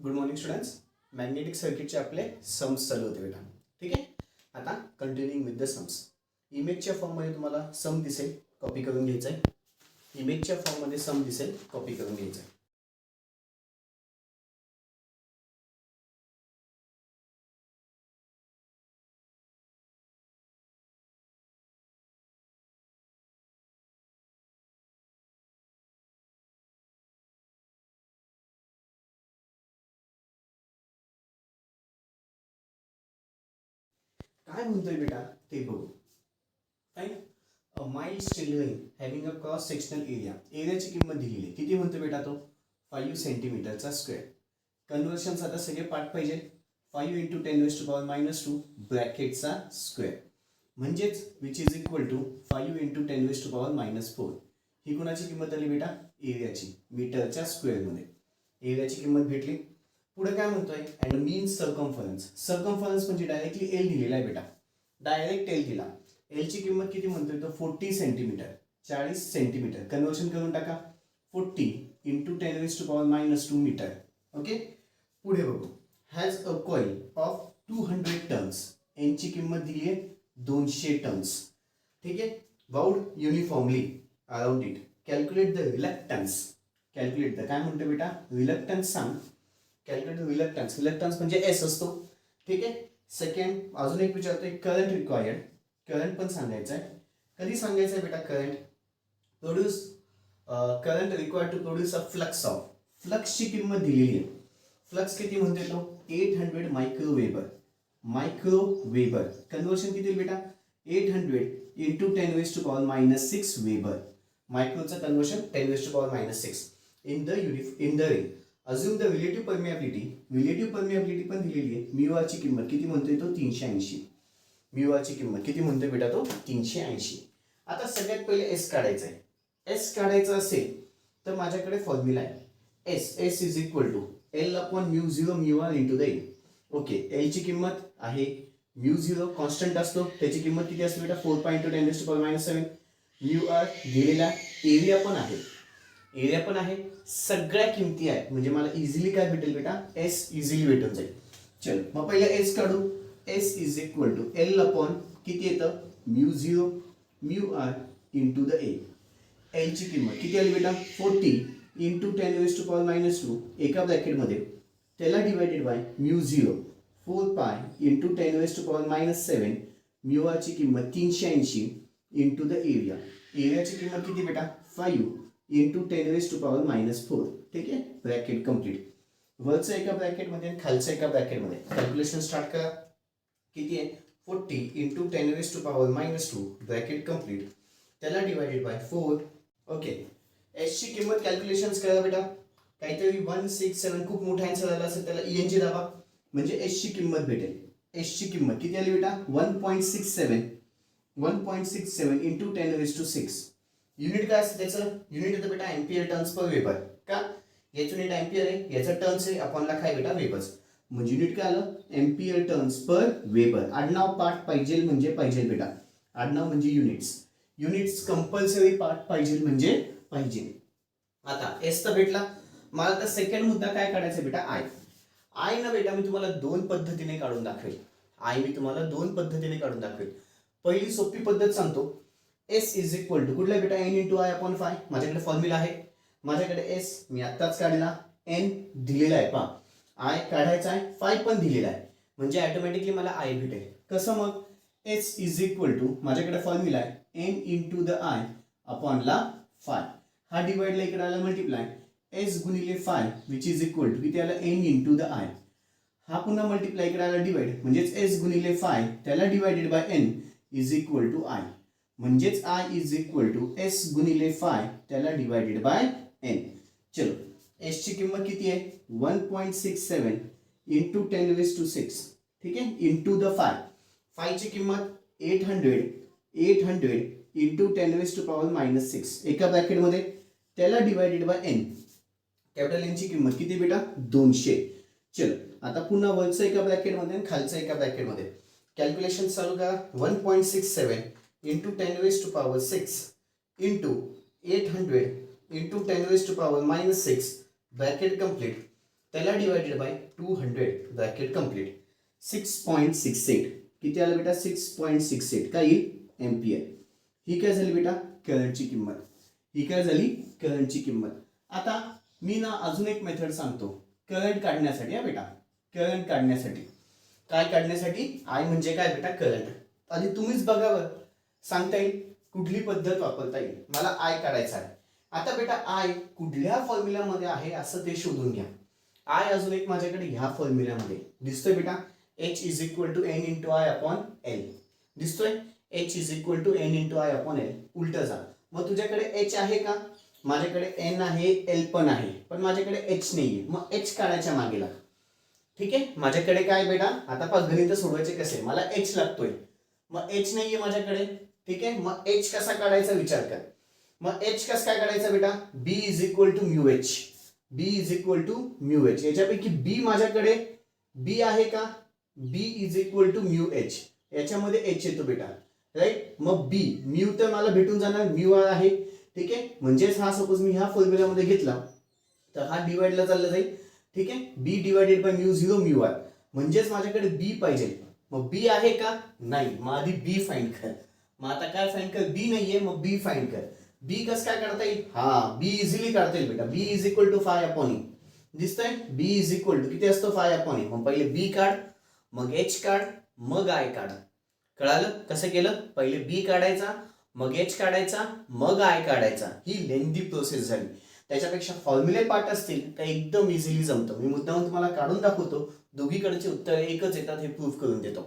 Good morning students. Magnetic सर्किटचे आपले sums चालू होते बेटा. ठीक आहे. आता कंटिन्यूइंग विथ द सम्स. इमेजच्या फॉर्ममध्ये तुम्हाला सम दिसेल, कॉपी करून घ्यायचा आहे. इमेजच्या फॉर्ममध्ये सम दिसेल, कॉपी करून घ्यायचा आहे. काय म्हणतोय बेटा ते बघू. Fine. A mild steel ring having a cross sectional area. एरियाची किंमत दिलेली आहे. किती म्हणतोय बेटा तो? 5 सेंटीमीटरचा स्क्वेअर. कन्व्हर्शन्स आता सगळे पाठ पाहिजे. 5 इंटू 10⁻², ब्रॅकेटचा स्क्वेअर म्हणजेच which is equal to 5 into 10⁻⁴. ही कोणाची किंमत आली बेटा? एरियाची, मीटरच्या स्क्वेअरमध्ये. एरियाची किंमत भेटली. पुढे काय म्हणतोय? And mean circumference. सर्कम्फरन्स म्हणजे डायरेक्टली एल दिलेला आहे बेटा, डायरेक्ट एल दिला. एलची किंमत किती म्हणतोय तो? 40 सेंटीमीटर, 40 सेंटीमीटर. कन्वर्शन करून टाका. 40 इंटू 10⁻² मीटर. ओके. पुढे बघू. Has a coil of 200 turns. एनची किंमत दिली आहे 200 टन्स. ठीक आहे. Bound uniformly around it. Calculate the reluctance. Calculate the, काय म्हणतो बेटा? रिलक्टन्स सांग. Calculate reluctance. रिलक्टन्स म्हणजे एस असतो. ठीक आहे. सेकंड अजून एक विचारतोय, करंट रिक्वायर्ड. करंट पण सांगायचं आहे. कधी सांगायचं आहे बेटा current? Produce current required to produce a flux of. फ्लक्सची किंमत दिलेली आहे. फ्लक्स किती म्हणते तो? 800 मायक्रोवेबर. मायक्रोवेबर. कन्वर्शन किती बेटा? 800 इंटू 10⁻⁻6 वेबर. मायक्रोचं कन्वर्शन 10⁻⁻6 इन द रिंग. अजून the relative permeability. Relative permeability पण दिलेली आहे. म्यूआरची किंमत किती म्हणतोय तो? 380. म्यूआरची किंमत किती म्हणतोय बेटा तो? 380. आता सगळ्यात पहिले एस काढायचा आहे. एस काढायचा असेल तर माझ्याकडे फॉर्म्युला आहे. S is equal to L upon म्यू0 mu r into the A. Okay. एलची किंमत आहे म्यू0 कॉन्स्टंट असतो, त्याची किंमत किती असते बेटा? 4.2 10⁻⁷. म्यूआर दिलेला. एरिया पण आहे, एरिया पण आहे, सगळ्या किमती आहेत. म्हणजे मला इझिली काय भेटेल बेटा? एस इझिली भेटून जाईल. चल मग पहिले एस काढू. S is equal to L upon किती येतं? म्यू0 म्यूआर इंटू द ए. एलची किंमत किती आली बेटा? 40 इंटू 10⁻⁻² एका ब्रॅकेटमध्ये, त्याला डिवायडेड बाय म्यू0 4 पाय इंटू 10⁻⁻7. म्यूआरची किंमत 380 इंटू द एरिया. एरियाची किंमत किती बेटा? 5 इंटू 10⁻⁻4. ठीक आहे. Bracket complete. वरचं एका ब्रॅकेटमध्ये आणि खालचं एका ब्रॅकेटमध्ये. कॅल्क्युलेशन स्टार्ट करा. किती आहे? 40 इंटू 10⁻⁻2 ब्रॅकेट कम्प्लीट, त्याला डिवायडेड बाय 4. ओके. एसची किंमत कॅल्क्युलेशन्स करा बेटा. काहीतरी 167 खूप मोठा आन्सर आला असेल त्याला ईएनजी दाबा, म्हणजे एसची किंमत भेटेल. एसची किंमत किती आली बेटा? 1.67 इंटू 10⁻6. युनिट काय असतं त्याचं? युनिट येतं बेटा एम्पियर टर्न्स पर वेबर. का? याचं युनिट एम्पियर आहे, याचं टर्न्स आहे, अपॉनला काय बेटा? वेबर्स. म्हणजे युनिट काय आलं? Ampere turns per weber. आडनाव पाठ पाहिजे म्हणजे पाहिजे बेटा. आडनाव म्हणजे युनिट्स. युनिट्स कंपल्सरी पाठ पाहिजे म्हणजे पाहिजे. आता एस तर भेटला. मला आता सेकंड मुद्दा काय काढायचा बेटा? आय. आय ना बेटा मी तुम्हाला दोन पद्धतीने काढून दाखवेल. आय मी तुम्हाला दोन पद्धतीने काढून दाखवेल. पहिली सोपी पद्धत सांगतो. एस इज इक्वल टू कुठला बेटा? N into I upon 5. माझ्याकडे फॉर्म्युला आहे. माझ्याकडे एस मी आत्ताच काढला, एन दिलेला आहे पहा, आय काढायचा आहे, 5 पण दिलेला आहे, म्हणजे ऑटोमॅटिकली मला आय भेटेल. कसं मग? एस इज इक्वल टू माझ्याकडे फॉर्म्युला आहे एन इंटू द आय अपॉनला 5. हा डिवाइडला इकडे आला मल्टिप्लाय. एस गुणिले 5 विच इज इक्वल टू किती आला? N into the I. हा पुन्हा मल्टिप्लाय इकडे आला डिवाइड, म्हणजेच एस गुणिले 5 त्याला divided by N is equal to I. म्हणजेच I is equal to S गुणिले 5 त्याला डिवायडेड बाय एन. चलो एस ची किंमत किती आहे? 1.67 इंटू 10⁻6. ठीक आहे. Into the 5. 5 ची किंमत 800 इंटू 10⁻⁻6 एका ब्रॅकेटमध्ये, त्याला divided by N. Capital N ची किंमत किती बेटा? 200. चलो आता पुन्हा वरचं एका ब्रॅकेटमध्ये आणि खालचं एका ब्रॅकेटमध्ये. कॅल्क्युलेशन चालू करा. 1.67 into 10⁻6 into 800 into 10⁻⁻6 bracket complete. त्याला डिवायडेड बाय 200 ब्रॅकेट कम्प्लीट. 6.68 किती आलं बेटा? 6.68 काय येईल? एम्पियर. ही काय झाली बेटा? करंटची किंमत. ही काय झाली? करंटची किंमत. आता मी ना अजून एक मेथड सांगतो करंट काढण्यासाठी. हा बेटा, करंट काढण्यासाठी. काय काढण्यासाठी? आय म्हणजे काय बेटा? करंट. आधी तुम्हीच बघावं, सांगता येईल कुठली पद्धत वापरता येईल. मला आय काढायचा आहे. आता बेटा आय कुठल्या फॉर्म्युल्यामध्ये आहे असं ते शोधून घ्या. आय अजून एक माझ्याकडे ह्या फॉर्म्युल्यामध्ये दिसतोय बेटा. H is equal to N into I upon L. दिसतोय? H is equal to N into I upon L. उलट जा. मग तुझ्याकडे H आहे का? माझ्याकडे एन आहे, एल पण आहे, पण माझ्याकडे H नाहीये. मग H काढायच्या मागे लाग. ठीक आहे. माझ्याकडे काय बेटा? आता पहा गणित सोडवायचे कसे. मला H लागतोय, मग H नाहीये माझ्याकडे. ठीक आहे. मग H कसा काढायचा विचार कर. मग H कसं काय काढायचा बेटा? B is equal to mu H. B is equal to mu H. याच्यापैकी B माझ्याकडे B आहे का? B is equal to mu H. याच्यामध्ये H येतो बेटा, राईट. मग B म्यू तर मला भेटून जाणार, म्यू आर आहे. ठीक आहे. म्हणजेच हा सपोज मी ह्या फॉर्म्युल्यामध्ये घेतला तर हा डिवाइडला चालला जाईल. ठीक आहे. B divided by mu zero mu R. म्हणजेच माझ्याकडे B पाहिजे. मग B आहे का? नाही. मग आधी B फाइंड कर. मग आता काय फाइंड कर? B नाहीये, मग B फाइंड कर. B कसं काय काढता येईल? हा, B इझिली काढता येईल बेटा. B is equal to phi upon E. दिसतंय? B इज इक्वल टू किती असतो? Phi upon E. मग पहिले B काढ, मग H काढ, मग I काढ. कळालं कसं केलं? पहिले B काढायचा, मग H काढायचा, मग I काढायचा. ही लेंदी प्रोसेस झाली. त्याच्यापेक्षा फॉर्म्युले पार्ट असतील तर एकदम इझिली जमतं. मी मुद्दाम तुम्हाला काढून दाखवतो, दोघीकडचे उत्तर एकच येतात हे प्रूफ करून देतो.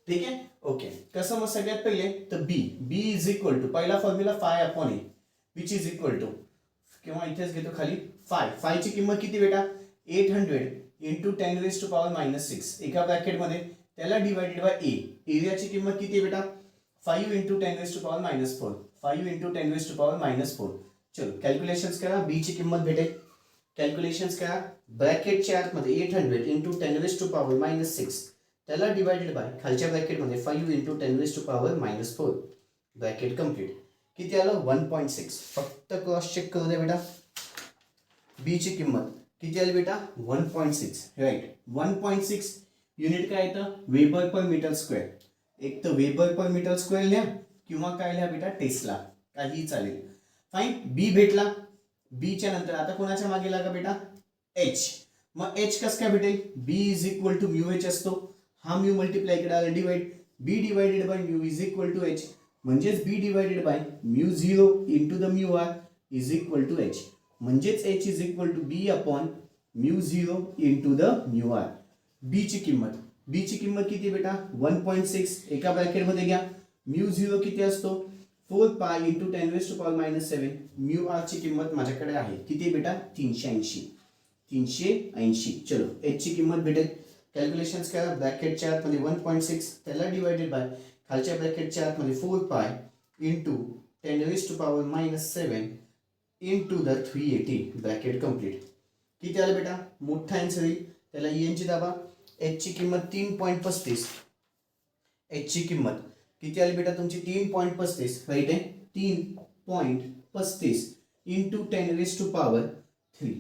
ठीक आहे. ओके. कसं? मग सगळ्यात पहिले तर B इज इक्वल टू पहिला formula phi upon A which is equal to, किंवा इथेच घेतो खाली, फायची किंमत किती बेटा? 800 into 10 raise to power minus 6 एका ब्रॅकेटमध्ये. त्याला डिवायडेड बाय ए. एरियाची किंमत किती बेटा? 5 into 10 raise to power minus 4. 5 into 10 raise to power minus 4. चलो कॅल्क्युलेशन्स करा. बी ची किंमत भेटेल. कॅल्क्युलेशन्स करा. ब्रॅकेटच्या आतमध्ये 800 into 10 raise to power minus 6 त्याला डिवायडेड बाय खालच्या ब्रॅकेटमध्ये 5 into 10 raise to power minus 4. Bracket complete. किती आलं? 1.6. फक्त क्रॉस चेक करू द्या बेटा. बी ची किंमत किती आली बेटा? 1.6. राईट. 1.6 युनिट काय येतं? Weber per metre square. एक तर वेबर पर मीटर स्क्वेअर लिहा किंवा काय लिहा बेटा? टेस्ला, काहीही चालेल. फाईन. बी भेटला. बीच्या नंतर आता कोणाच्या मागे लागा बेटा? H. मग H कसं काय भेटेल? B is equal to mu H असतो. हा म्यू मल्टिप्लाय केला divide. B divided by mu is equal to H. म्हणजेच B divided by mu zero into the mu R is equal to H. म्हणजेच H is equal to B upon mu zero into the mu R. B ची किंमत किती बेटा? 1.6. एका ब्रॅकेटमध्ये घ्या. Mu zero किती असतो? 4 pi into 10 raise to power minus 7. Mu R ची किंमत माझ्याकडे आहे किती बेटा? 380. 380. चलो H ची किंमत भेटेल. कॅल्क्युलेशन्स करा. ब्रॅकेटच्या आतमध्ये 1.6 त्याला डिवायडेड बाय खालच्या ब्रॅकेटच्या आतमध्ये 4 pi into 10 raise to power minus 7 into the 380. Bracket complete. किती आलं बेटा? मोठा आन्सर येईल. त्याला EN ची दाबा. H ची किंमत 3.35. H ची किंमत किती आली बेटा तुमची? 3.35. राईट आहे. 3.35 into 10 raise to power 3.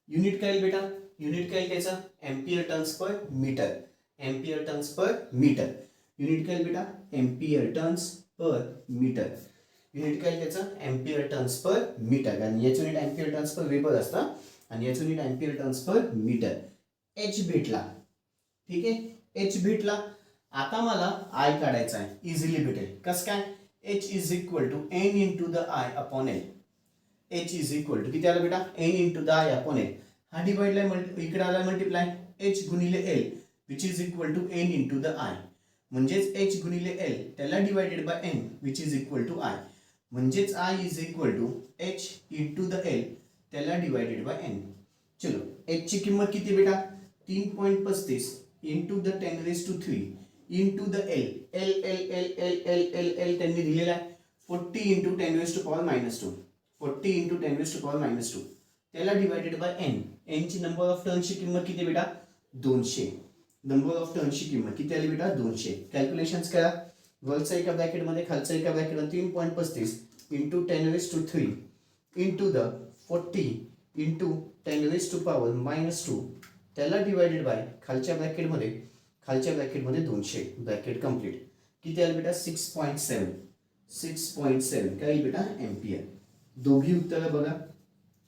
Unit काय बेटा? युनिट काय त्याचा? Ampere turns per metre. Ampere turns per metre. Unit काय बेटा? Ampere turns per metre. Unit काय त्याचं? Ampere turns per metre. आणि याचं unit ampere turns per weber असतं आणि याचं unit ampere turns per metre. H भेटला. ठीक आहे. H भेटला. आता मला I काढायचा आहे. इझिली भेटेल. कसं काय? H is equal to N into the I upon L. H is equal to किती आलं बेटा? N into the I upon L. हा डिवाइडला इकडे आला मल्टिप्लाय. H गुणिले L which is equal to N into the I. म्हणजेच H गुणिले L त्याला divided by N which is equal to I. म्हणजेच I is equal to H into the L त्याला डिवायडेड बाय N. चलो H ची किंमत किती बेटा? 3.35 into the 10 raise to 3 into the L. L त्यांनी दिलेला आहे 40 into 10 raise to power minus 2. 40 into 10 raise to power minus 2 त्याला डिवायडेड बाय N. N ची नंबर ऑफ टर्न्सची किंमत किती बेटा? 200. नंबर ऑफ टर्न्सची किंमत किती आली बेटा? 200. कॅल्क्युलेशन्स करा. वरचा एका ब्रॅकेटमध्ये खालचा एका ब्रॅकेटमध्ये 3.35 into 10 raise to 3 into the 40 into 10 raise to power minus 2 त्याला डिवायडेड बाय खालच्या ब्रॅकेटमध्ये 200 ब्रॅकेट कम्प्लीट. किती आलं बेटा 6.7 काय बेटा एम्पियर. दोघी उत्तरं बघा.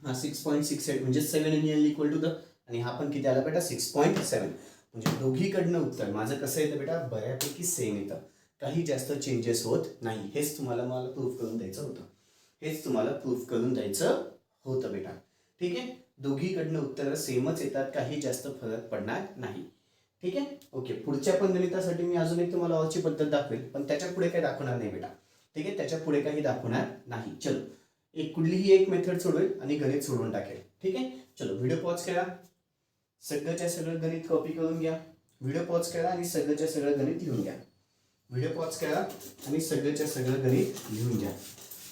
हा 6.68 म्हणजे 7 आणि एल इक्वल टू द आणि हा पण किती आला बेटा 6.7. म्हणजे दोघीकडनं उत्तर माझं कसं येतं बेटा बऱ्यापैकी सेम येतं. काही जास्त चेंजेस होत नाही. हेच तुम्हाला मला प्रूफ करून द्यायचं होतं बेटा. ठीक आहे. दोघीकडनं उत्तरं सेमच येतात. काही जास्त फरक पडणार नाही. ठीक आहे. ओके. पुढच्या पण गणितासाठी मी अजून एक तुम्हाला ऑलची पद्धत दाखवेल पण त्याच्या पुढे काही दाखवणार नाही बेटा. ठीक आहे. त्याच्या पुढे काही दाखवणार नाही. चलो कुठलीही एक मेथड सोडवेल आणि गणित सोडवून टाकेल. ठीक आहे. चलो व्हिडिओ पॉज करा. सगळंच्या सगळं गणित कॉपी करून घ्या. व्हिडिओ पॉज करा आणि सगळंच्या सगळं गणित लिहून घ्या.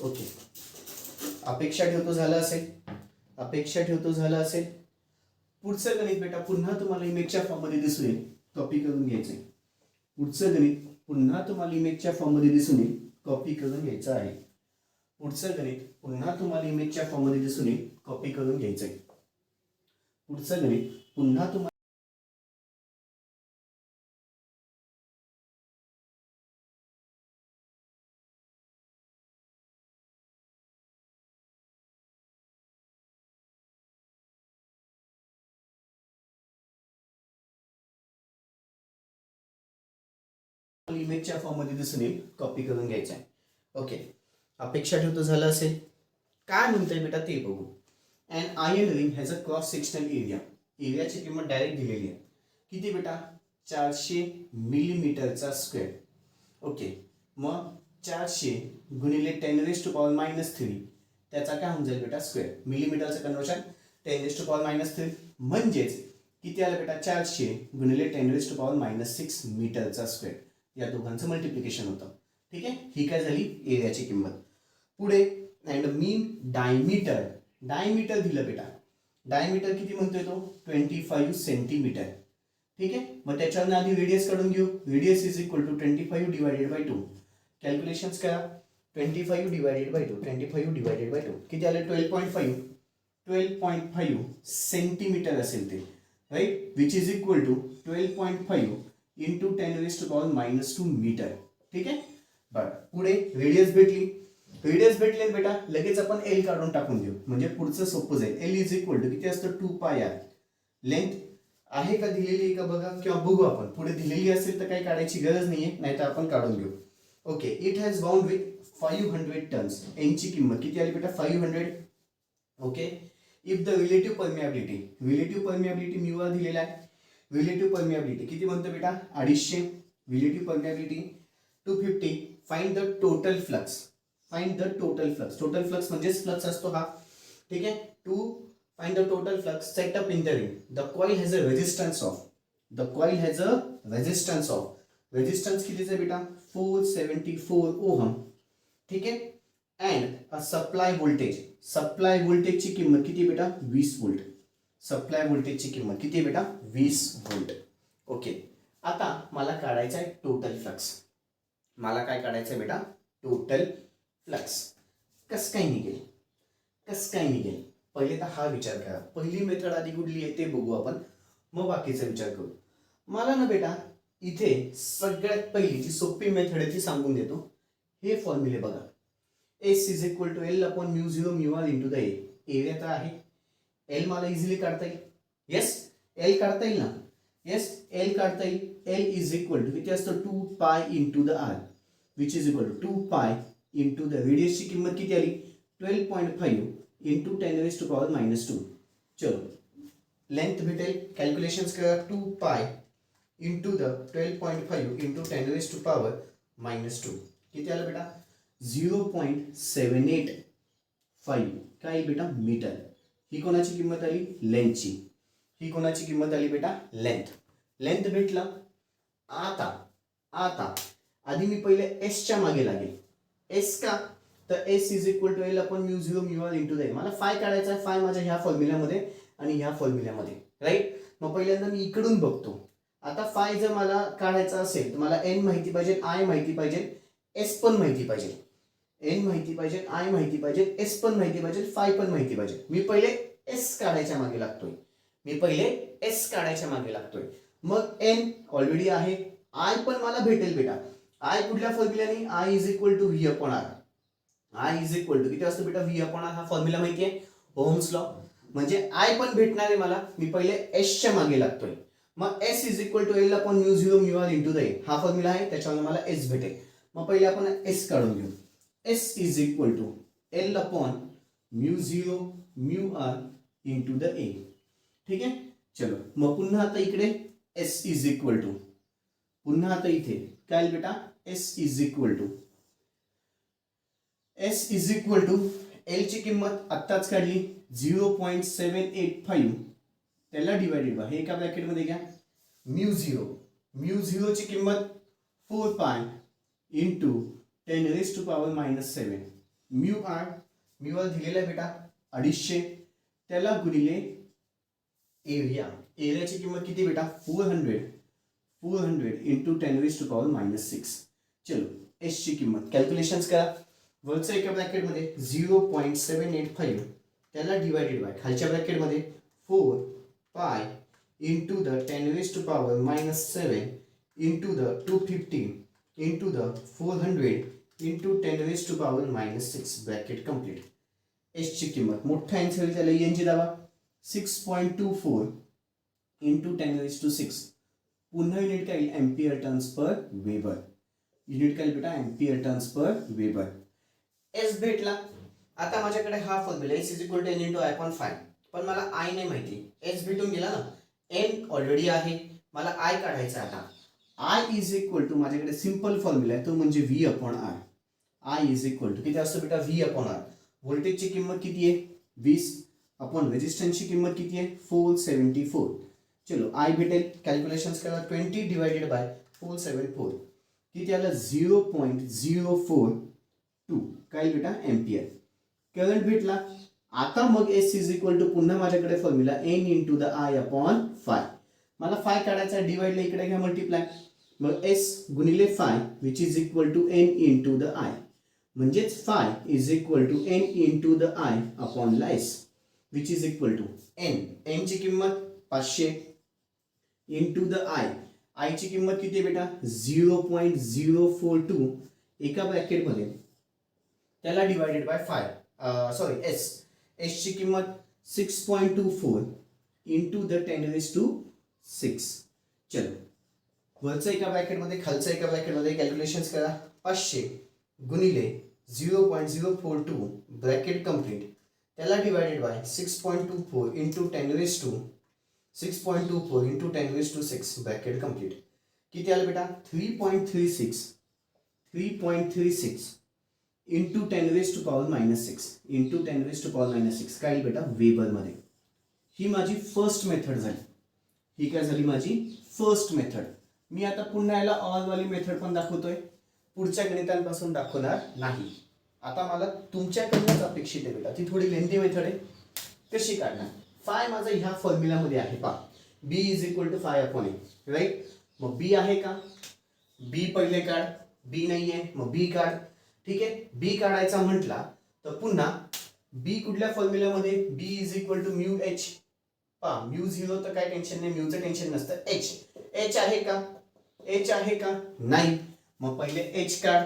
ओके. अपेक्षा ठेवतो झालं असेल. पुढचं गणित बेटा पुन्हा तुम्हाला इमेजच्या फॉर्ममध्ये दिसून येईल. कॉपी करून घ्यायचंय. पुढचं गणित पुन्हा तुम्हाला इमेजच्या फॉर्ममध्ये दिसून येईल. कॉपी करून घ्यायचं आहे. पुढचं गणित पुन्हा तुम्हाला इमेजच्या फॉर्ममध्ये दिसून येईल. कॉपी करून घ्यायचंय. पुढचं गणित पुन्हा तुम्हाला इमेजच्या फॉर्ममध्ये दिसून येईल. कॉपी करून घ्यायचं आहे. ओके. अपेक्षा ठेवतो झालं असेल. काय म्हणतंय बेटा ते बघू. And iron ring has a cross sectional area. एरियाची किंमत डायरेक्ट दिलेली आहे. किती बेटा 400 मिलीमीटरचा स्क्वेअर. ओके. मग 400 गुणिले 10⁻³ त्याचा काय होऊन जाईल बेटा स्क्वेअर. मिलीमीटरचं कन्वर्शन 10⁻³ म्हणजेच किती आलं बेटा 400 गुणिले 10⁻6 मीटरचा स्क्वेअर. या दोघांचं मल्टिप्लिकेशन होतं. ठीक आहे. ही काय झाली एरियाची किंमत. पुढे अँड मीन डायमीटर दिलं बेटा. डायमीटर किती म्हणतोय तो 25 सेंटीमीटर. ठीक आहे. मग त्याच्यावर आधी रेडियस काढून घेऊ. Radius is equal to 25 divided by 2. Calculations करा. 25 डिवायडेड बाय 2 किती आलं 12.5 सेंटीमीटर असेल ते. Right. Which is equal to 12.5 into 10⁻² metre. ठीक आहे. बरं. पुढे रेडियस भेटली बेटा लगेच आपण एल काढून टाकून देऊ म्हणजे पुढचं सोपं जाईल. एल इज इक्वल टू किती असतं 2πr. लेंथ आहे का दिलेली का बघा किंवा बघू आपण. पुढे दिलेली असेल तर काही काढायची गरज नाहीये नाहीतर आपण काढून घेऊ. Okay. It has bound with 500 turns. एनची किंमत किती आली बेटा 500. Okay. If the relative permeability mu दिलेला आहे. रिलेटिव्ह परमियाबिलिटी किती म्हणतो बेटा 250. Relative permeability 250. Find the total flux. Total flux म्हणजेच फ्लक्स असतो हा. ठीक आहे. To find the total flux set up in the ring. The coil has a resistance of resistance कितीच आहे बेटा 474 ओहम. ठीक आहे. अँड अ सप्लाय व्होल्टेजची किंमत किती बेटा 20 वोल्ट. सप्लाय व्होल्टेजची किंमत किती बेटा 20 वोल्ट. ओके. आता मला काढायचा आहे टोटल फ्लक्स. मला काय काढायचं बेटा टोटल फ्लक्स. कस काय निघेल पहिले तर हा विचार करा. पहिली मेथड आधी कुठली आहे ते बघू आपण मग बाकीचा विचार करू. मला ना बेटा इथे सगळ्यात पहिली जी सोपी मेथड आहे ती सांगून देतो. हे फॉर्म्युले बघा. S is equal to L upon μ0 μr into the area तर आहे. एल मला इझिली काढता येईल. येस एल काढता येईल ना. येस एल काढता येईल. एल इज इक्वल टू किती असतं 2π into the R which is equal to 2π into the रेडियसची किंमत किती आली 12.5 इंटू 10⁻². चलो लेंथ भेटेल. कॅल्क्युलेशन्स करा. 2π इंटू द 12.5 इंटू 10⁻² किती आलं बेटा 0.785 काय बेटा मीटर. ही कोणाची किंमत आली लेंथची. ही कोणाची किंमत आली बेटा लेंथ भेटला. आता आधी मी पहिले एसच्या मागे लागेल. एस का तर S is equal to L upon μ0 μr into the. मला फाय काढायचा आहे. फाय माझ्या ह्या फॉर्म्युल्यामध्ये आणि ह्या फॉर्म्युल्यामध्ये. राईट. मग पहिल्यांदा मी इकडून बघतो. आता फाय जर मला काढायचा असेल तर मला एन माहिती पाहिजे, आय माहिती पाहिजे, एस पण माहिती पाहिजे. एन माहिती पाहिजे, आय माहिती पाहिजे, एस पण माहिती पाहिजे, फाय पण माहिती पाहिजे. मी पहिले एस काढायच्या मागे लागतोय. मी पहिले एस काढायच्या मागे लागतोय. मग एन ऑलरेडी आहे, आय पण मला भेटेल बेटा. आय कुठल्या फॉर्म्युल्याने? I is equal to V upon R. I is equal to किती असतो बेटा? V upon R. हा फॉर्म्युला माहिती आहे, ओहम्स लॉ. म्हणजे आय पण भेटणार आहे मला, मी पहिले एसच्या मागे लागतोय. मग S is equal to L upon mu zero mu R into the A. हा फॉर्म्युला आहे, त्याच्यामुळे मला एस भेटेल. मग पहिले आपण एस काढून घेऊ. S is equal to L upon mu zero mu R into the A. ठीक आहे, चलो. मग पुन्हा आता इकडे एस इज इक्वल टू, पुन्हा आता इथे काय बेटा? S is equal to, S is equal to L ची किंमत आत्ताच काढली 0.785, त्याला डिवाइडेड बाय हे एका ब्रॅकेटमध्ये घ्या म्यू झिरो ची किंमत 4 pi into 10 raise to power -7. Mu R दिलेला आहे बेटा 250, त्याला गुणिले एरियाची किंमत किती बेटा? 400 इंटू 10 रेज टू पॉवर -6. चलो, एस ची किंमत कॅल्क्युलेशन करा. वरच्या एका ब्रॅकेटमध्ये 0.785, त्याला डिवाइडेड बाय खालच्या ब्रॅकेटमध्ये 4 pi into the 10 raise to power -7 into the 250 into the 400 into 10 raise to power -6. Bracket complete. S ची किंमत मोठा आन्सर होईल, त्याला एन ची दाबा 6.24 इंटू 10 रेज टू 6. पुन्हा युनिट काय येईल? Ampere turns per weber. Unit काय बेटा? Ampere turns per weber. S भेटला. आता माझ्याकडे हा formula S is equal to N into I upon 5, पण मला आय नाही माहिती. एस भेटून गेला ना, एन ऑलरेडी आहे, मला आय काढायचा. आता आय इज इक्वल टू माझ्याकडे सिंपल फॉर्म्युला आहे, तो म्हणजे V upon R. I is equal to किती असतो बेटा? V upon R. व्होल्टेजची किंमत किती आहे? 20 अपॉन रेजिस्टन्सची किंमत किती आहे? 474. चलो, आय भेटेल. कॅल्क्युलेशन्स करा. 20 डिवाइडेड बाय 474 किती आलं? 0.042 काय बेटा? एम्पियर. करंट भेटला. आता मग एस इज इक्वल टू पुन्हा माझ्याकडे formula N into the I upon 5. मला 5 काढायचा, डिवाइडला इकडे घ्या मल्टिप्लाय. मग एस गुणिले 5 which is equal to N into the I. म्हणजेच 5 is equal to N into the I upon ला S which is equal to N. N ची किंमत 500 इंटू द आय. आय ची किंमत किती बेटा? 0.042 एका ब्रॅकेटमध्ये, त्याला डिवाइडेड बाय 5. सॉरी एस ची किंमत 6.24 इंटू द 10 रेज टू 6. चलो, वरचं एका ब्रॅकेटमध्ये खालचं एका ब्रॅकेटमध्ये कॅल्क्युलेशन्स करा. 500 गुणिले 0.042 ब्रॅकेट कंप्लीट, त्याला divided by 6.24 into 10 raise to 6.24 into 10 raise to 6 bracket complete. किती आलं बेटा? 3.36 into 10 raise to power -6 into 10 raise to power -6 काय बेटा? वेबरमध्ये. ही माझी फर्स्ट मेथड झाली. ही काय झाली? माझी फर्स्ट मेथड. मी आता पुन्हा याला ऑलवाली मेथड पण दाखवतोय, पुढच्या गणितांपासून दाखवणार नाही. आता मला तुमच्याकडूनच अपेक्षित आहे बेटा, ती थोडी लेंथी मेथड आहे. कशी काढणार? फाय माझा ह्या फॉर्म्युलामध्ये आहे पा. B is equal to 5 upon A, right. मग बी आहे का? बी पहिले काढ. बी नाही आहे, मग बी काढ. ठीक आहे, बी काढायचा म्हटला तर पुन्हा बी कुठल्या फॉर्म्युलामध्ये? B is equal to mu H. पा म्यू झिरो तर काय टेन्शन नाही, म्यूचं टेन्शन नसतं. एच आहे का? एच आहे का? नाही. मग पहिले एच काढ.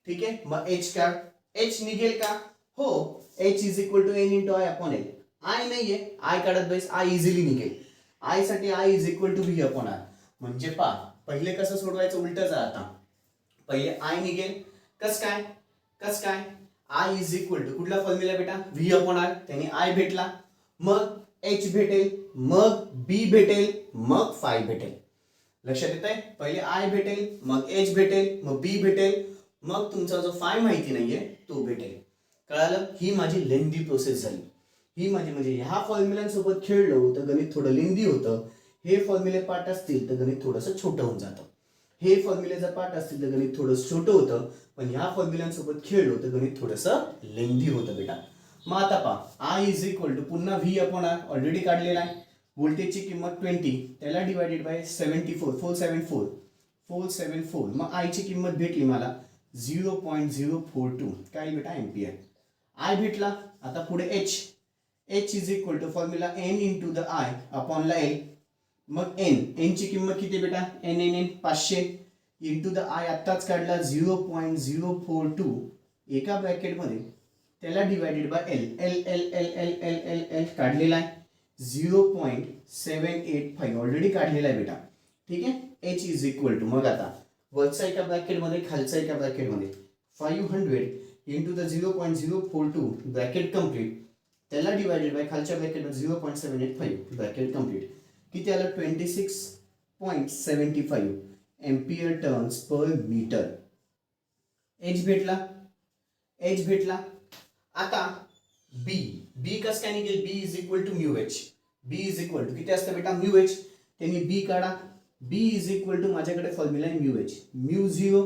ठीक आहे, मग एच काढ. एच निघेल का? हो. H is equal to N into I upon L. I नाहीये, आय काढत बैस, आय इझिली निघेल. आय साठी I is equal to V upon R. म्हणजे पा पहिले कसं सोडवायचं? उलट जा. आता पहिले आय निघेल. कस काय? आय इज इक्वल टू कुठला फॉर्म्युला बेटा? V upon R. त्याने आय भेटला, मग एच भेटेल, मग बी भेटेल, मग 5 भेटेल. लक्षात येत आहे? पहिले आय भेटेल, मग एच भेटेल, मग बी भेटेल, मग तुमचा जो 5 माहिती नाहीये तो भेटेल. कळालं? ही माझी लेंदी प्रोसेस झाली. ही माझी म्हणजे ह्या फॉर्म्युलांसोबत खेळलो तर गणित थोडं लेंदी होतं. हे फॉर्म्युले पाठ असतील तर गणित थोडंसं छोटं होऊन जातं. हे फॉर्म्युले जर पाठ असतील तर गणित थोडंसं छोटं होतं, पण ह्या फॉर्म्युलांसोबत खेळलो तर गणित थोडंसं लेंदी होतं बेटा. मग आता पहा, आय इज इक्वल टू पुन्हा व्ही अपॉन आर ऑलरेडी काढलेला आहे. व्होल्टेजची किंमत 20, त्याला डिवाइडेड बाय 474. मग आयची किंमत भेटली मला 0.042 काय बेटा? एम्पियर. आय भेटला. आता पुढे H H is equal to formula N into the I अपॉनला एल. मग एन ची किंमत किती बेटा, N N N 500 into the I आत्ताच काढला 0.042 एका ब्रॅकेटमध्ये, त्याला divided by L L L L L L L L काढलेला आहे 0.785 ऑलरेडी काढलेला आहे बेटा. ठीक आहे. एच इज इक्वल टू, मग आता वरचा एका ब्रॅकेटमध्ये खालचा एका ब्रॅकेटमध्ये 500 इंटू द 0.042 ब्रॅकेट कम्प्लीट, त्याला डिवायडेड बाय खालच्या ब्रॅकेटमध्ये 0.785 ब्रॅकेट कम्प्लीट, किती आलं 26.75 ampere turns per metre. H भेटला, एच भेटला. आता बी, बी कसं काय निघेल, B is equal to mu H. B is equal to किती असतं बेटा, म्यू एच. त्यांनी बी काढा. बी इज इक्वल टू माझ्याकडे फॉर्म्युला आहे mu H, mu 0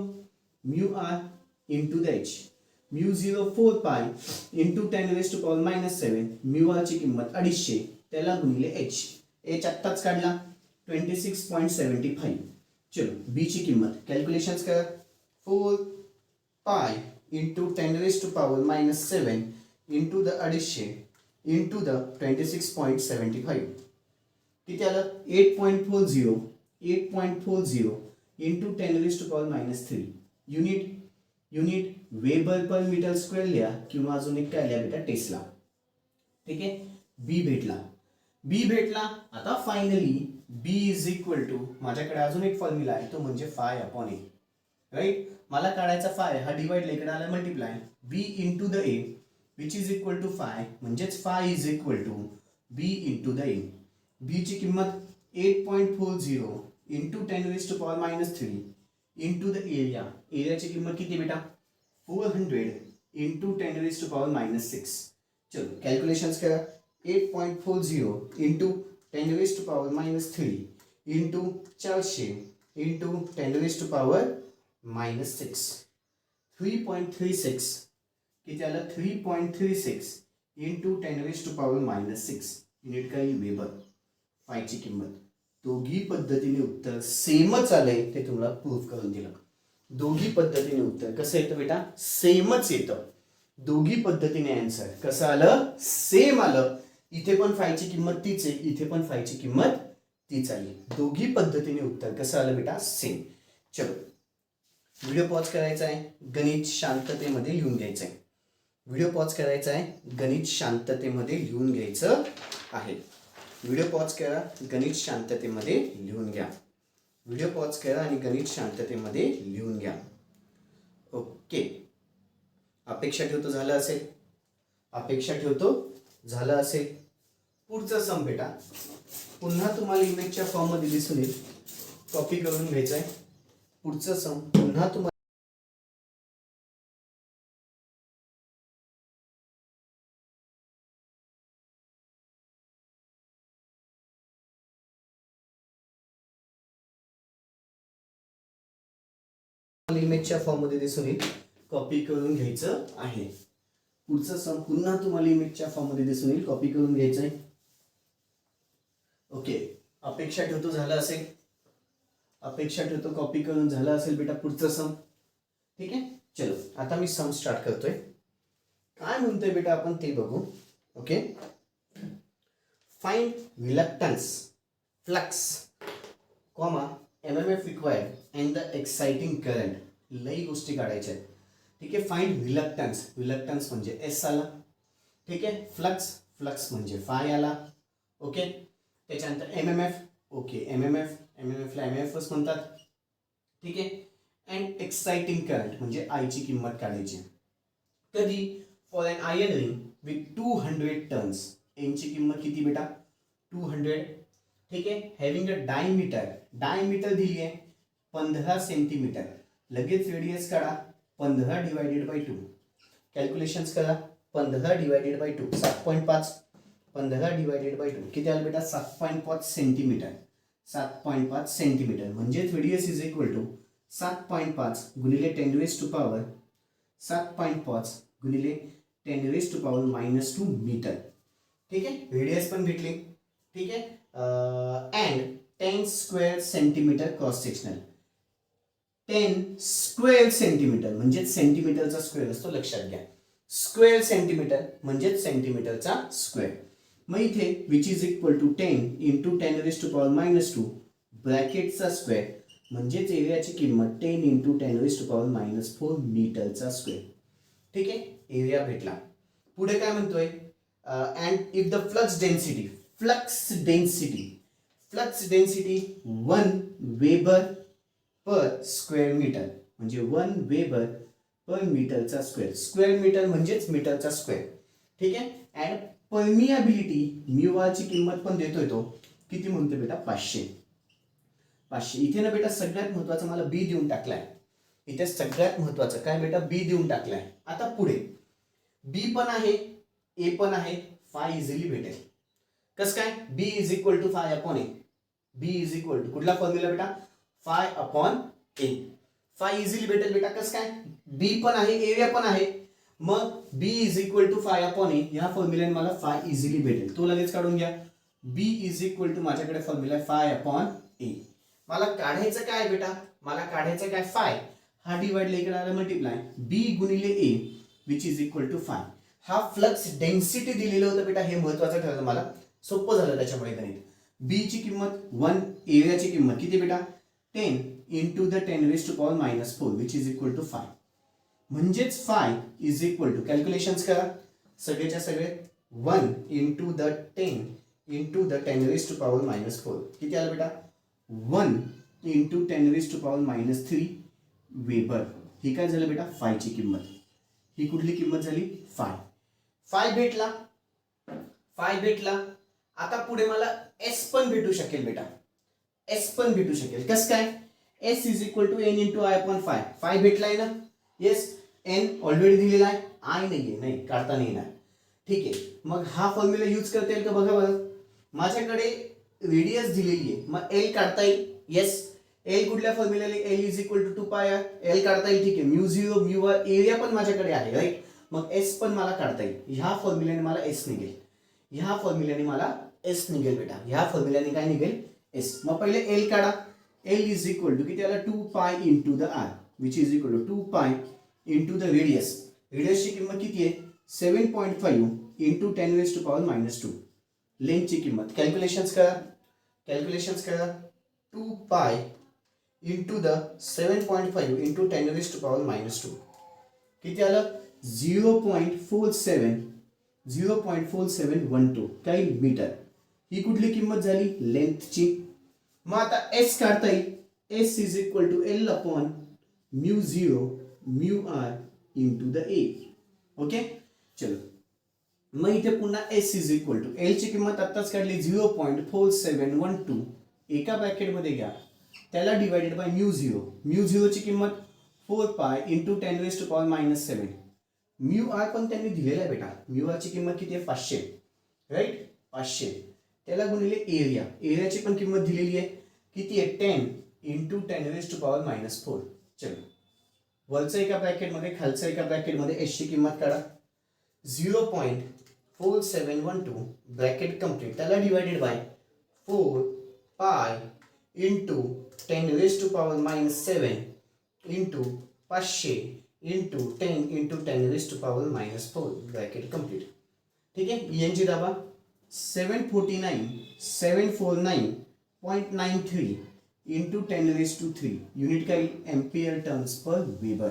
mu R into the H. Mu 0 4 pi into 10⁻⁻⁷. Mu R ची किंमत 250, त्याला गुणिले एच. एच आत्ताच काढला 26.75. चलो बी ची किंमत कॅल्क्युलेशन करा. 4 pi into 10⁻⁻⁷ into the 250 into the 26.75 किती आलं 8.40 into 10⁻⁻³ unit. Unit weber per metre square लिहा किंवा अजून एक काय लिहा बेटा, टेस्ला. ठीक आहे. बी भेटला, बी भेटला. आता finally B is equal to, माझ्याकडे अजून एक फॉर्म्युला आहे, तो म्हणजे फाय अपॉन ए. राईट. मला काढायचा फाय, हा डिवाइड इकडे आला multiply, B into the A which is equal to phi, म्हणजेच phi is equal to B into the A. B ची किंमत 8.40 इंटू 10⁻⁻³ इंटू द एरिया. एरियाची किंमत किती बेटा, 400 इंटू 10⁻⁻⁶. चलो कॅल्क्युलेशन्स करा. 8.40 इंटू 10⁻⁻³ इंटू 400 इंटू 10⁻⁻�6. 3.36 किती आलं, 3.36 इंटू 10⁻⁻�6 युनिट काही वेबर. फायची किंमत. दोघी पद्धतीने उत्तर सेमच आलंय, ते तुम्हाला प्रूफ करून दिलं. दोघी पद्धतीने उत्तर कसं येतं बेटा, सेमच येतं. दोघी पद्धतीने आन्सर कसं आलं, सेम आलं. इथे पण फायची किंमत तीच आहे, इथे पण फायची किंमत तीच आली. दोघी पद्धतीने उत्तर कसं आलं बेटा, सेम. चलो व्हिडिओ पॉज करायचा आहे, गणित शांततेमध्ये लिहून घ्यायचं आहे. व्हिडिओ पॉज करायचा आहे, गणित शांततेमध्ये लिहून घ्यायचं आहे. व्हिडिओ पॉज करा, गणित शांततेमध्ये लिहून घ्या. व्हिडिओ पॉज करा आणि गणित शांततेमध्ये लिहून घ्या. ओके. अपेक्षा ठेवतो झालं असेल, अपेक्षा ठेवतो झालं असेल. पुढचा सम बेटा पुन्हा तुम्हाला इमेजच्या फॉर्ममध्ये दिसून येईल, कॉपी करून घ्यायचं आहे. पुढचा सम पुन्हा तुम्हाला इमेजच्या फॉर्ममध्ये दिसून येईल, कॉपी करून घ्यायचं आहे. पुढचं सम पुन्हा तुम्हाला इमेजच्या फॉर्ममध्ये दिसून येईल, कॉपी करून घ्यायचं आहे. ओके. अपेक्षा ठेवतो झालं असेल, अपेक्षा ठेवतो कॉपी करून झालं असेल बेटा पुढचं सम. ठीक आहे. चलो आता मी सम स्टार्ट करतोय. काय म्हणतोय बेटा आपण ते बघू. Okay. Find reluctance, flux, comma MMF required and the exciting current. लई गोष्टी काढायच्या आहेत. ठीक आहे. फाइंड रिलक्टन्स, रिलक्टन्स म्हणजे एस आला. ठीक आहे. फ्लक्स, फ्लक्स म्हणजे फाय आला. ओके. त्याच्यानंतर MMF. ओके. MMF ला MMFच म्हणतात. ठीक आहे. अँड एक्साइटिंग करंट म्हणजे आयची किंमत काढायची. कधी, for an iron ring with 200 turns. एनची किंमत किती बेटा, 200. ठीक आहे. हॅव्हिंग अ डायमीटर, डायमीटर दिली आहे 15 सेंटीमीटर. लगेच रेडियस काढा, 15 डिवायडेड बाय 2. कॅल्क्युलेशन्स करा. 15 डिवायडेड बाय 2 7.5. 15 डिवायडेड बाय 2 किती आलं बेटा, 7.5 सेंटीमीटर. 7.5 सेंटीमीटर म्हणजे रेडियस इज इक्वल टू 7.5 गुणिले 10⁻⁻, 7.5 गुणिले 10⁻⁻² मीटर. ठीक आहे. रेडियस पण भेटली. ठीक आहे. And 10 square centimetre cross sectional. 10 square centimetre म्हणजे सेंटीमीटरचा स्क्वेअर असतो, लक्षात घ्या. स्क्वेअर सेंटीमीटर म्हणजे सेंटीमीटरचा स्क्वेअर. मग इथे which is equal to 10 into 10⁻⁻2 ब्रॅकेटचा स्क्वेअर म्हणजेच एरियाची किंमत 10 इंटू 10⁻⁻4 मीटरचा स्क्वेअर. ठीक आहे, एरिया भेटला. पुढे काय म्हणतोय, and if the flux density 1 weber per square metre, म्हणजे 1 वेबर पर मीटरचा स्क्वेअर. स्क्वेअर मीटर म्हणजेच मीटरचा स्क्वेअर. ठीक आहे. अँड परमियाबिलिटी म्यू आरची किंमत पण देतोय तो किती म्हणतो बेटा, 500. इथे ना बेटा सगळ्यात महत्वाचं मला बी देऊन टाकलाय. इथे सगळ्यात महत्वाचं काय बेटा, बी देऊन टाकलाय. आता पुढे बी पण आहे ए पण आहे, फाय इझिली भेटेल. कसं काय, B is equal to phi upon A. B is equal to कुठला फॉर्म्युला बेटा, phi upon A. Phi easily भेटेल बेटा. कसं काय, बी पण आहे एरिया पण आहे, मग B is equal to phi upon A या फॉर्म्युल्याने मला फाय इझिली भेटेल. तो लगेच काढून घ्या. बी इज इक्वल टू माझ्याकडे फॉर्म्युला आहे फाय अपॉन ए. मला काढायचं काय बेटा, मला काढायचं काय फाय. हा डिवाइड इकडे आला मल्टिप्लाय बी गुणिले A which is equal to phi. हा फ्लक्स डेन्सिटी दिलेलं होतं बेटा, हे महत्वाचं ठरलं मला, सोपं झालं त्याच्यामुळे गणित. बी ची किंमत 1, एरियाची किंमत किती बेटा 10 into the 10⁻⁻4 which is equal to 5. म्हणजेच phi is equal to, calculations करा सगळेच्या सगळे, 1 इंटू द 10 इंटू द 10⁻⁻4 किती आलं बेटा 1 इंटू 10⁻⁻3 वेबर. ही काय झालं बेटा फायची किंमत. ही कुठली किंमत झाली, फाय भेटला. आता पुढे मला एस पण भेटू शकेल बेटा, एस पण भेटू शकेल. कसं काय, S is equal to N into I upon phi भेटलाय ना. येस, एन ऑलरेडी दिलेला आहे, आय नाहीये, नाही काढता नाही येणार. ठीक आहे, मग हा फॉर्म्युला यूज करता येईल का बघा बरं. माझ्याकडे रेडियस दिलेली आहे, मग एल काढता येईल. येस, एल कुठल्या formula, L is equal to 2 pi L काढता येईल. ठीक आहे, mu zero mu R area पण माझ्याकडे आहे राईट. मग एस पण मला काढता येईल. ह्या फॉर्म्युल्याने मला एस निघेल, ह्या फॉर्म्युल्याने मला एस निघेल बेटा. ह्या फॉर्म्युल्याने काय निघेल, एस. मग पहिले एल काढा. एल इज इक्वल टू किती आला 2 pi into the R which is equal to 2 pi into the radius. रेडियसची किंमत किती आहे 7.5 इंटू 10⁻⁻2. लेंथची किंमत कॅल्क्युलेशन्स करा 2 पाय इंटू द 7.5 इंटू 10⁻⁻2 किती आलं 0.4712 काही मीटर. ही कुठली किंमत झाली, लेंथची. मग आता एस काढता येईल. S is equal to L upon mu zero mu R into the A. Okay, चलो. मग इथे पुन्हा S is equal to L ची किंमत आत्ताच काढली 0.4712 एका ब्रॅकेटमध्ये घ्या, त्याला डिवाइडेड बाय म्यू झिरोची किंमत 4 पाय इंटू 10⁻⁻7. म्यू आर पण त्यांनी दिलेला आहे बेटा. म्यू आर ची किंमत किती आहे 500 राईट, 500. त्याला गुणिले एरियाची पण किंमत दिलेली आहे किती आहे 10 इंटू 10⁻⁻4. चलो, वरचं एका ब्रॅकेटमध्ये खालचं एका ब्रॅकेटमध्ये एस ची किंमत काढा. 0.4712 ब्रॅकेट कम्प्लीट, त्याला divided bye 4 pi into 10⁻⁻7 into 500 into 10 into 10⁻⁻4 bracket complete. ठीक आहे, यांची दाबा 749.93 इंटू 10⁻³ युनिट काय एम्पियर टर्न्स पर वेबर.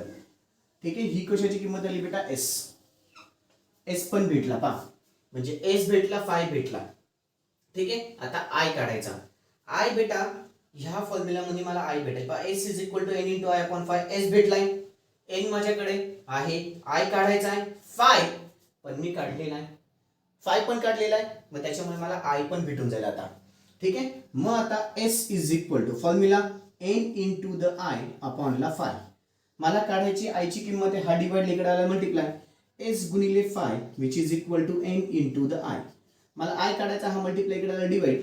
ठीक आहे, ही कशाची किंमत आली बेटा एस पण भेटला पा, म्हणजे एस भेटला फाय भेटला. ठीक आहे, आता आय काढायचा. आय बेटा ह्या फॉर्म्युलामध्ये मला आय भेटेल पा. S is equal to N into I upon phi. S भेटलाय, एन माझ्याकडे आहे, आय काढायचा आहे, फाय पण मी काढलेला आहे, फाय पण काढलेला आहे, मग त्याच्यामुळे मला आय पण भेटून जाईल आता. ठीक आहे, मग आता S is equal to formula N into the I upon ला फाय. मला काढायची आयची किंमत आहे, हा डिवाइड इकडे आला मल्टिप्लाय एस गुणिले phi which is equal to N into the I. मला आय काढायचा, हा मल्टिप्लाय इकडे आला डिवाइड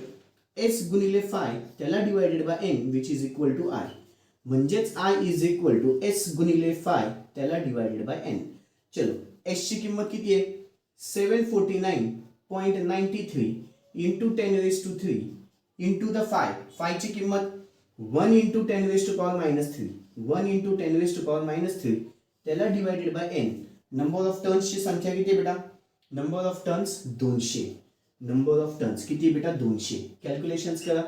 एस गुणिले फाय त्याला divided by N which is equal to I. म्हणजेच I is equal to S गुणिले फाय त्याला डिवाइडेड बाय एन. चलो, एस ची किंमत किती आहे 749.93 इंटू 10⁻³ इंटू द फाय ची किंमत 1 इंटू 10⁻⁻3 1 इंटू 10⁻⁻3 त्याला divided by N. Number of टर्न्सची संख्या किती बेटा, number of turns 200. Number of turns किती बेटा 200. कॅल्क्युलेशन्स करा.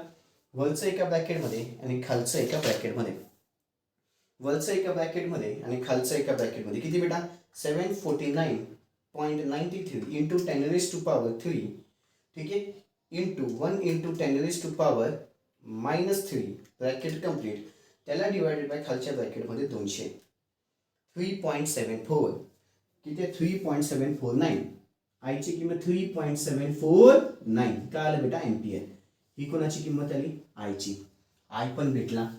वरचं एका ब्रॅकेटमध्ये आणि खालचं एका ब्रॅकेटमध्ये. वरचं एका ब्रॅकेटमध्ये आणि खालचं एका ब्रॅकेटमध्ये किती बेटा 749.93 इंटू 10⁻³ ठीक आहे इंटू 1 इंटू 10⁻³ -3 ब्रॅकेट कम्प्लीट. त्याला डिवायडेड बाय खालच्या ब्रॅकेटमध्ये 200. 3.74 किती आहे 3.749. आयची किंमत 3.749 काय आलं बेटा एम्पियर. ही कोणाची किंमत आली आयची. आय पण भेटला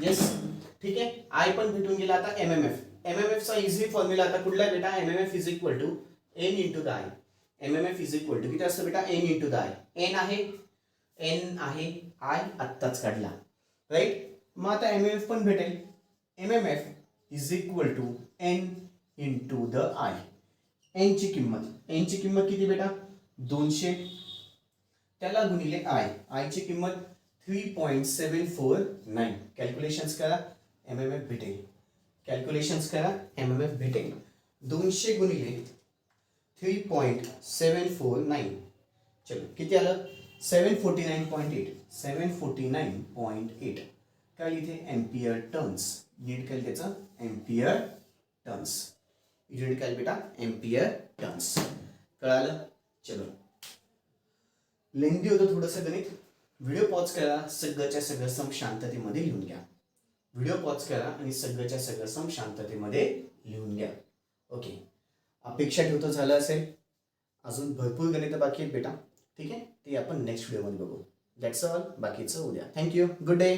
येस ठीक आहे. आय पण भेटून गेला. आता एमएमएफ चा इझी फॉर्म्युला आता कुठला आहे बेटा MMF is equal to N into the I. MMF is equal to किती असतं बेटा N into the I. N आहे आय आत्ताच काढला राईट. मग आता एमएमएफ पण भेटेल. MMF is equal to N into the I. N ची किंमत किती बेटा 200 त्याला गुणिले आय ची किंमत 3.749. कॅल्क्युलेशन्स करा एमएमएफ भेटेल. 200 गुणिले 3.749 चलो किती आलं 749.8 काय इथे एम्पियर टर्न्स. नीट काय त्याचं एम्पियर टर्न्स. युनिट काय बेटा एम्पियर टर्न्स. कळालं. चलो लेंदी होतं थोडंसं गणित. व्हिडिओ पॉज करा. सगळ्याच्या सगळं सम शांततेमध्ये लिहून घ्या. व्हिडिओ पॉज करा आणि सगळ्याच्या सगळं सम शांततेमध्ये लिहून घ्या. ओके अपेक्षा ठेवतो झालं असेल. अजून भरपूर गणित बाकी आहेत बेटा ठीक आहे. ते आपण नेक्स्ट व्हिडिओमध्ये बघू. That's all. बाकीचं उद्या. थँक्यू. Good day.